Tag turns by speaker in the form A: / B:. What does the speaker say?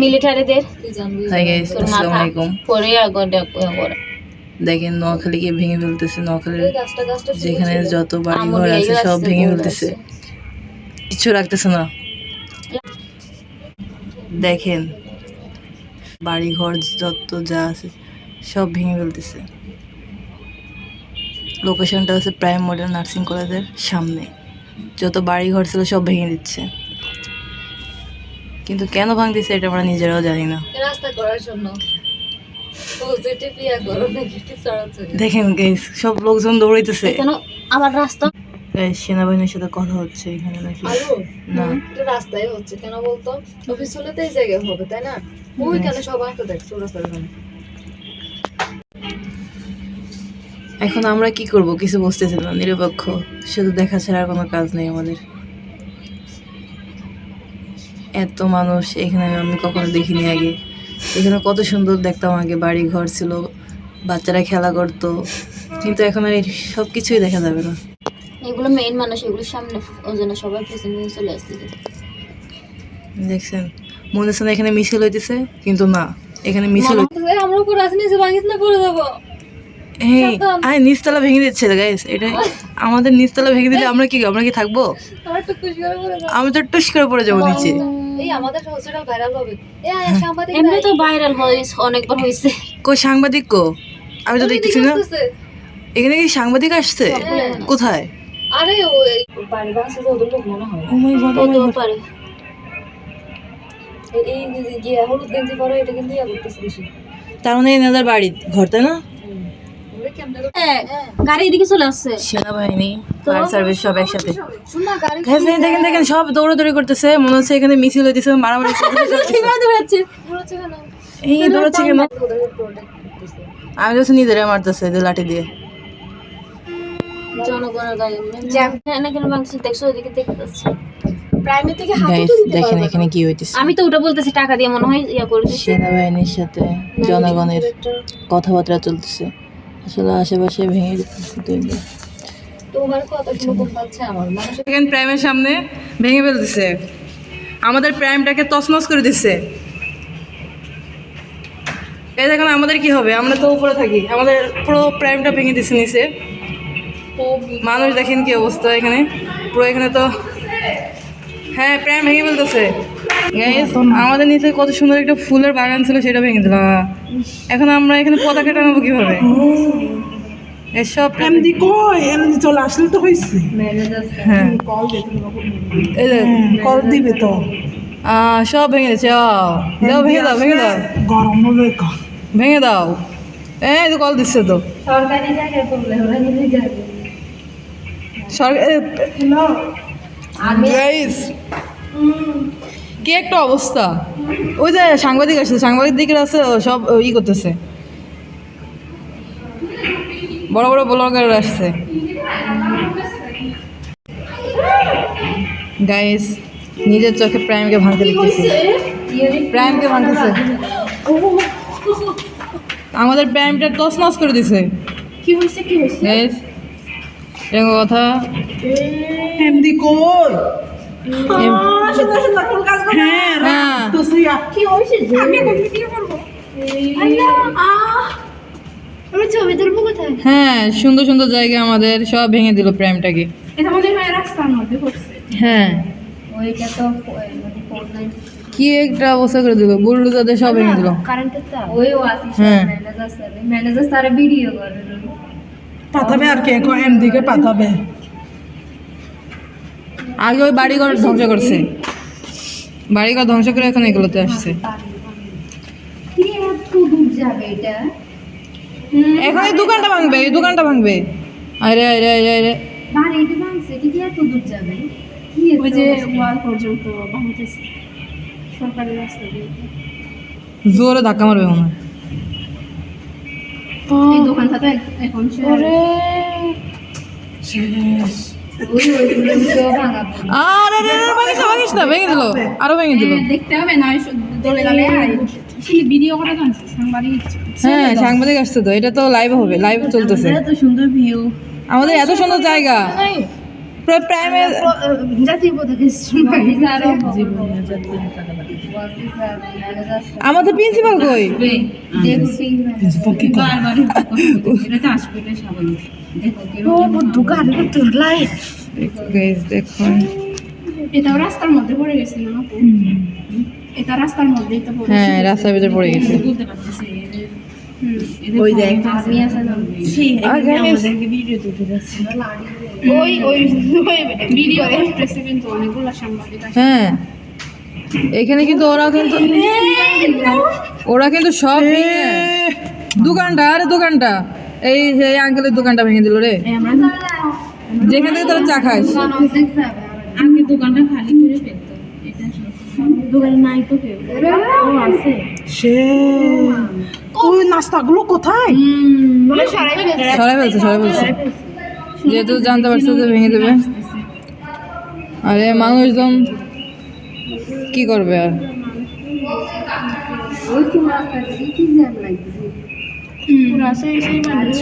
A: মিলিটারিদের।
B: Hi guys, আসসালামু আলাইকুম।
A: পরে
B: দেখেন নোয়াখালীকে ভেঙে ফেলতেছে। নোয়াখালীর যেখানে যত বাড়ি ঘর আছে সব ভেঙে ফেলতেছে, কিছু রাখতেছে না। দেখেন বাড়ি ঘর যত যা আছে সব ভেঙে ফেলতেছে। লোকেশনটা হচ্ছে প্রাইম মডেল নার্সিং কলেজের সামনে। যত বাড়ি ঘর ছিল সব ভেঙে দিচ্ছে, কিন্তু কেন ভাঙতেছে এটা আমরা নিজেরাও জানি না।
C: রাস্তা করার জন্য
B: দেখেন গাইস, সব লোকজন দৌড়াইতেছে।
A: কেন আবার রাস্তা?
B: সেনাবাহিনীর সাথে কথা হচ্ছে এখানে নাকি? না,
C: এটা রাস্তায় হচ্ছে কেন বলতো? অফিস হলে তো এই জায়গায় হবে, তাই না? ওইখানে সবাই তো দেখছো রাস্তার ওখানে।
B: এখন আমরা কি করব কিছু বুঝতেছি না। নিরপেক্ষ, শুধু দেখা ছাড়া আর কোনো কাজ নেই আমাদের। এত মানুষ এখানে আমি কখনো দেখিনি আগে। এখানে কত সুন্দর দেখতাম আগে, বাড়ি ঘর ছিল, বাচ্চারা খেলা করতো, কিন্তু এখন আর সব কিছুই দেখা যাবে না।
A: এগুলো মেইন মানুষ, এগুলোর সামনে ওই জন্য সবাই পেছনে চলে আসছে।
B: দেখছেন, মনে হচ্ছে না এখানে মিছিল হইতেছে, কিন্তু না, এখানে মিছিল
C: আমরা উপর আসলে ভাঙিস না, পড়ে যাবো।
B: এই নিচতলা ভেঙে দিচ্ছে গাইস। এটা আমাদের নিচতলা ভেঙে দিলে আমরা কি থাকবো? আমি তো টুস করে পড়ে যাবো নিচে।
C: এই আমাদের হসপিটাল ভাইরাল হবে। সাংবাদিক
A: এমনি তো ভাইরাল হয়েছে, অনেকবার হয়েছে।
B: কই সাংবাদিক কো? আমি তো দেখতেছি না। এখানে কি সাংবাদিক আসছে? কোথায়?
C: আরে ওই বাড়ি ভাঙছে তো ওদের লোক মনে হয়।
B: ও মাই গড,
A: হতেও পারে।
C: এই যে হলুদ গেঞ্জি পরে এটা কিন্তু ইয়া করতেছে বেশি।
B: তার মানে এনাদের বাড়ি ঘর, তাই না?
A: গাড়ি এদিকে চলে আসছে।
B: সেনাবাহিনী, ফায়ার সার্ভিস সব একসাথে। দেখেন দেখেন, সব দৌড়াদৌড়ি করতেছে। মনে হচ্ছে এখানে মিছিল হইতেছে, মারামারি
A: দৌড়াচ্ছে।
B: এই দৌড়াচ্ছে কেন? আমি তো নিজেরা মারতেছে যে লাঠি দিয়ে।
A: জনগণের গাড়ি কেন ভাঙছে দেখছো? ওইদিকে দেখতে পাচ্ছি।
B: দেখেন এখানে কি হইতেছে।
A: আমি তো ওটা বলতেছি, টাকা দিয়ে মনে হয় ইয়া করে দিচ্ছে।
B: সেনাবাহিনীর সাথে জনগণের কথাবার্তা চলতেছে। আসলে আশেপাশে ভেঙে দিতেছে।
C: তোমার কথা শুনে কোন পাচ্ছে আমার মানুষ।
B: সেকেন্ড প্রাইমের সামনে ভেঙে ফেলতেছে, আমাদের প্রাইমটাকে তছনছ করে দিচ্ছে। এই দেখেন আমাদের কি হবে? আমরা তো উপরে থাকি, আমাদের পুরো প্রাইমটা ভেঙে দিচ্ছে নিচে। মানুষ দেখেন কি অবস্থা এখানে পুরো। এখানে তো হ্যাঁ প্রাইম ভেঙে ফেলতেছে। আমাদের নিচে কত সুন্দর একটা ফুলের বাগান ছিল, সেটা ভেঙে দিল। এখন আমরা এখানে পতাকা টানাবো কিভাবে? এসব
D: এমনি কই এমনি চলে আসলে তো হয়েছে।
B: হ্যাঁ
D: কল দিবে তো।
B: সব ভেঙে দিচ্ছে। দাও ভেঙে দাও, ভেঙে দাও,
D: গরম হবে
B: ভেঙে দাও। এই তো কল দিচ্ছে তো
C: সরকারি জায়গায় করলে ওরা নিজে যাবে।
B: কি একটা অবস্থা! ওই যে সাংবাদিক আসছে, সাংবাদিকরা আছে, সব ই করতেছে। বড় বড় ব্লগার আসছে। গাইস, নিজের চোখে প্রাইমকে ভাঙতে দেখতেছি। প্রাইমকে ভাঙতেছে, আমাদের প্রাইমটা তছনছ করে দিছে।
A: কি হয়েছে?
B: গাইস এরকম কথা।
D: এমনি কই সুন্দর সুন্দর ফুল গাছ। হ্যাঁ তো সিয়া
A: কি হয়েছে?
D: আমি এখন ভিডিও করব।
A: আমরা ছবি তুলবো কোথায়?
B: হ্যাঁ, সুন্দর সুন্দর জায়গা আমাদের সব ভেঙে দিল প্রাইমটাকে।
A: এটা আমাদের রাস্তার মধ্যে পড়ছে।
B: হ্যাঁ,
A: ওইটা তো
B: কি একটা অবস্থা করে দিল, বুলডোজারদের সব ভেঙে দিল।
A: কারেন্টের তার ওইও আছে।
B: হ্যাঁ,
A: ম্যানেজার স্যার ভিডিও করে
D: পাঠাবে আর কে কো এমদিকে পাঠাবে।
B: আগে ওই বাড়িঘর ধ্বংস করছে, বাড়িঘর ধ্বংস করে এখন এগুলোতে আসছে।
A: কি এত দূর যাবে এটা?
B: এখন এই দোকানটা ভাঙবে, এই দোকানটা ভাঙবে। আরে আরে আরে আরে,
A: বাড়িটা ভাঙছে, কি এত দূর যাবে? কি ওই যে ওয়াল পর্যন্ত ভাঙতেছে সরকারি রাস্তা দিয়ে।
B: জোরে ধাক্কা মারবে মনে হয়।
A: এই দোকানটা তো এখন শেষ।
B: আরে ভাঙিস না, ভেঙে দিল, আরো ভেঙে দিল।
A: দেখতে হবে না দলে গেলে ভিডিও করা জানছে সাংবাদিক।
B: হ্যাঁ, সাংবাদিক আসছে তো, এটা তো লাইভ হবে, লাইভ চলতেছে।
A: এত সুন্দর ভিউ,
B: আমাদের এত সুন্দর জায়গা, পুরো প্রাইমে
A: জাতীয় পতাকা স্টুডেন্ট
D: জীবনে জাতীয় পতাকা লাগে।
B: আমাদের প্রিন্সিপাল কই
D: প্রিন্সিপাল কি করে? ও বুদ্ধু গাড়ি তোর লাইট।
B: গাইস দেখুন
A: এটাও রাস্তার মধ্যে পড়ে গেছিল না এটা রাস্তার মধ্যেই তো পড়ে
B: হ্যাঁ রাস্তার ভিতরে পড়ে গেছে
D: ওই দেখ
A: আমি আসলে
D: ভিডিও তুলতে যাচ্ছে।
A: ওই ওই ভিডিও করতেছে কিন্তু অনেকগুলো সাংবাদিক আছে
B: হ্যাঁ এখানে কিন্তু ওরা কিন্তু সব ভেঙে দোকানটা আরে দোকানটা এই এই আঙ্কেলের দোকানটা ভেঙে দিল রে
A: আমরা
B: যেখান থেকে তোরা চা খাস
A: আগে দোকানটা খালি করে ফেলতো এটা দোকানে নাই তো কেউ ও আছে
D: সে ওই নাস্তাগুলো কোথায়?
A: বলে সরাই ফেলছে
B: সরাই ফেলছে যেহেতু জানতে পারছে যে ভেঙে দেবে আরে মানুষজন কি করবে আর
A: ওই রাস্তাটা কি জ্যাম লাগছে পুরো সেই মানুষ